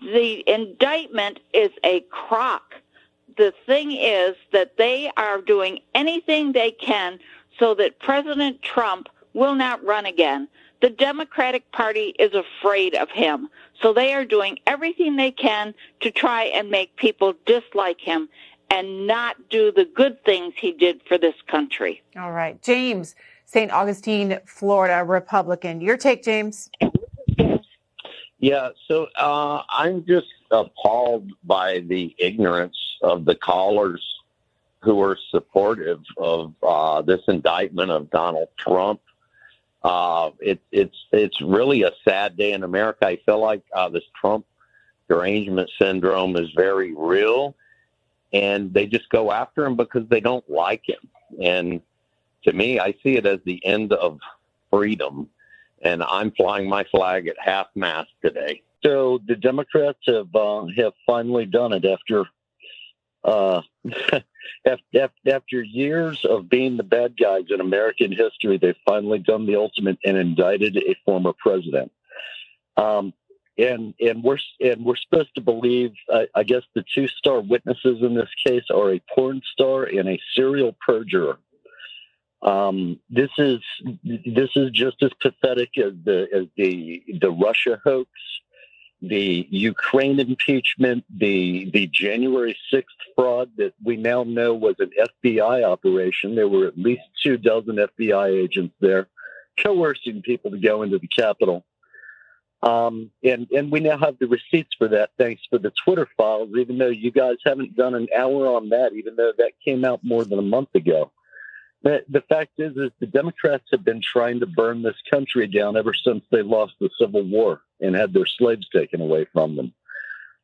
the indictment is a crock. The thing is that they are doing anything they can so that President Trump will not run again. The Democratic Party is afraid of him, so they are doing everything they can to try and make people dislike him and not do the good things he did for this country. All right. James, St. Augustine, Florida, Republican. Your take, James. Yeah, so I'm just appalled by the ignorance of the callers who are supportive of this indictment of Donald Trump. It's really a sad day in America. I feel like this Trump derangement syndrome is very real, and they just go after him because they don't like him. And to me, I see it as the end of freedom. And I'm flying my flag at half-mast today. So the Democrats have finally done it after after years of being the bad guys in American history. They've finally done the ultimate and indicted a former president. And we're supposed to believe. I guess the two star witnesses in this case are a porn star and a serial perjurer. This is just as pathetic as the Russia hoax, the Ukraine impeachment, the January 6th fraud that we now know was an FBI operation. There were at least 24 FBI agents there coercing people to go into the Capitol. And we now have the receipts for that, thanks for the Twitter files, even though you guys haven't done an hour on that, even though that came out more than a month ago. The fact is the Democrats have been trying to burn this country down ever since they lost the Civil War and had their slaves taken away from them.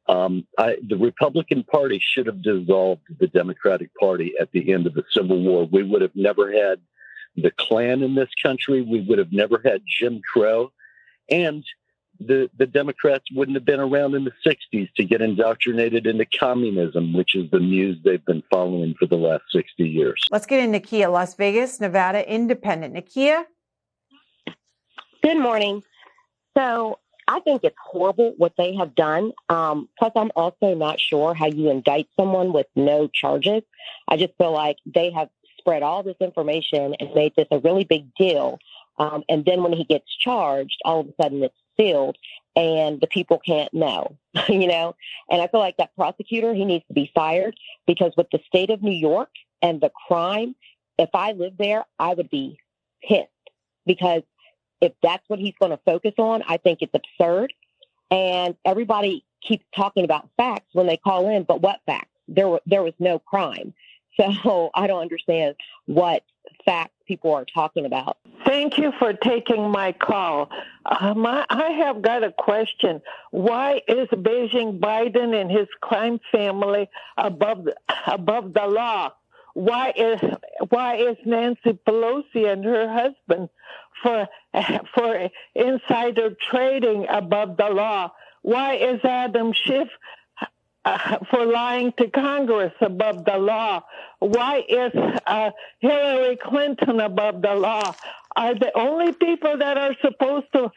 The Republican Party should have dissolved the Democratic Party at the end of the Civil War. We would have never had the Klan in this country. We would have never had Jim Crow. And the Democrats wouldn't have been around in the 60s to get indoctrinated into communism, which is the muse they've been following for the last 60 years. Let's get into Nakia, Las Vegas, Nevada, Independent. Nakia? Good morning. So I think it's horrible what they have done. Plus, I'm also not sure how you indict someone with no charges. I just feel like they have spread all this information and made this a really big deal. And then when he gets charged, all of a sudden it's sealed and the people can't know, you know? And I feel like that prosecutor, he needs to be fired because with the state of New York and the crime, if I lived there, I would be pissed because if that's what he's going to focus on, I think it's absurd. And everybody keeps talking about facts when they call in, but what facts? There was no crime. So I don't understand what facts people are talking about. Thank you for taking my call. I have got a question. Why is Beijing Biden and his crime family above the law? Why is Nancy Pelosi and her husband for insider trading above the law? Why is Adam Schiff for lying to Congress above the law? Why is Hillary Clinton above the law? Are the only people that are supposed to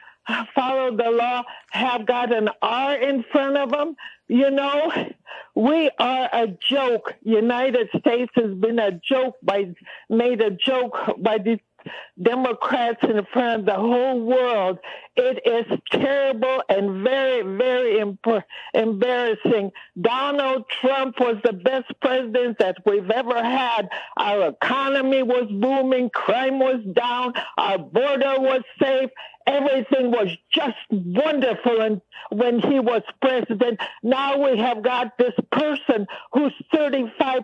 follow the law have got an R in front of them? You know, we are a joke. United States has been made a joke by the Democrats in front of the whole world. It is terrible and very, very embarrassing. Donald Trump was the best president that we've ever had. Our economy was booming. Crime was down. Our border was safe. Everything was just wonderful and when he was president. Now we have got this person who's 35%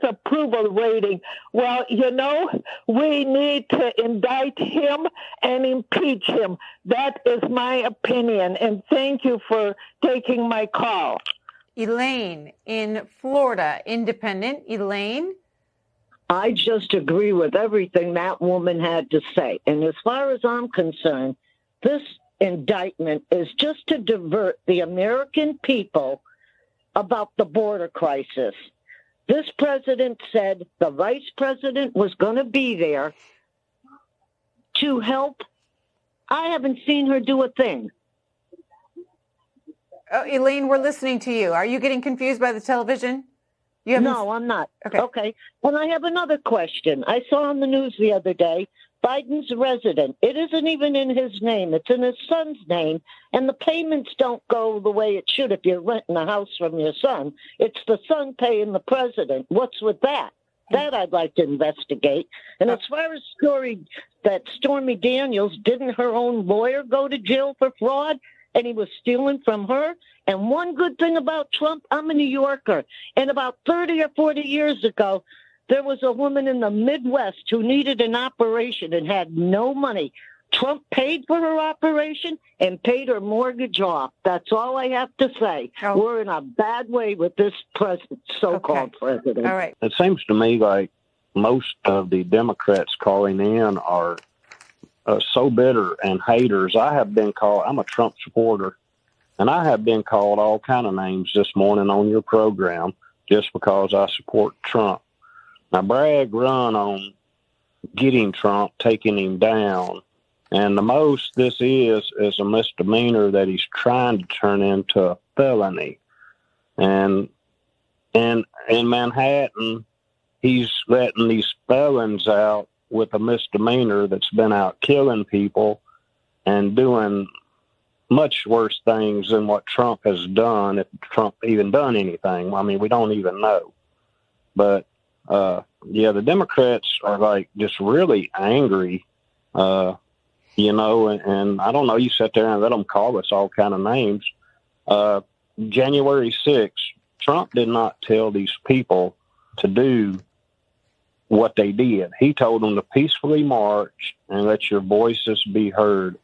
approval rating. Well, you know, we need to indict him and impeach him. That is my opinion. And thank you for taking my call. Elaine in Florida, Independent. Elaine? I just agree with everything that woman had to say. And as far as I'm concerned, this indictment is just to divert the American people about the border crisis. This president said the vice president was going to be there to help. I haven't seen her do a thing. Elaine, we're listening to you. Are you getting confused by the television? No, I'm not. Okay. And I have another question. I saw on the news the other day, Biden's resident. It isn't even in his name. It's in his son's name. And the payments don't go the way it should if you're renting a house from your son. It's the son paying the president. What's with that? That I'd like to investigate. And as far as Stormy Daniels, didn't her own lawyer go to jail for fraud? And he was stealing from her. And one good thing about Trump, I'm a New Yorker. And about 30 or 40 years ago, there was a woman in the Midwest who needed an operation and had no money. Trump paid for her operation and paid her mortgage off. That's all I have to say. Oh. We're in a bad way with this so-called president. All right. It seems to me like most of the Democrats calling in are so bitter and haters. I'm a Trump supporter, and I have been called all kind of names this morning on your program just because I support Trump. Now, Bragg run on getting Trump, taking him down, and the most this is a misdemeanor that he's trying to turn into a felony. And in Manhattan, he's letting these felons out with a misdemeanor that's been out killing people and doing much worse things than what Trump has done, if Trump even done anything. I mean, we don't even know. But, the Democrats are like just really angry, and I don't know, you sit there and let them call us all kind of names. January 6th, Trump did not tell these people to do what they did. He told them to peacefully march and let your voices be heard.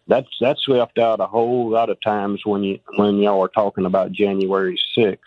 That's left out a whole lot of times when y'all are talking about January 6th.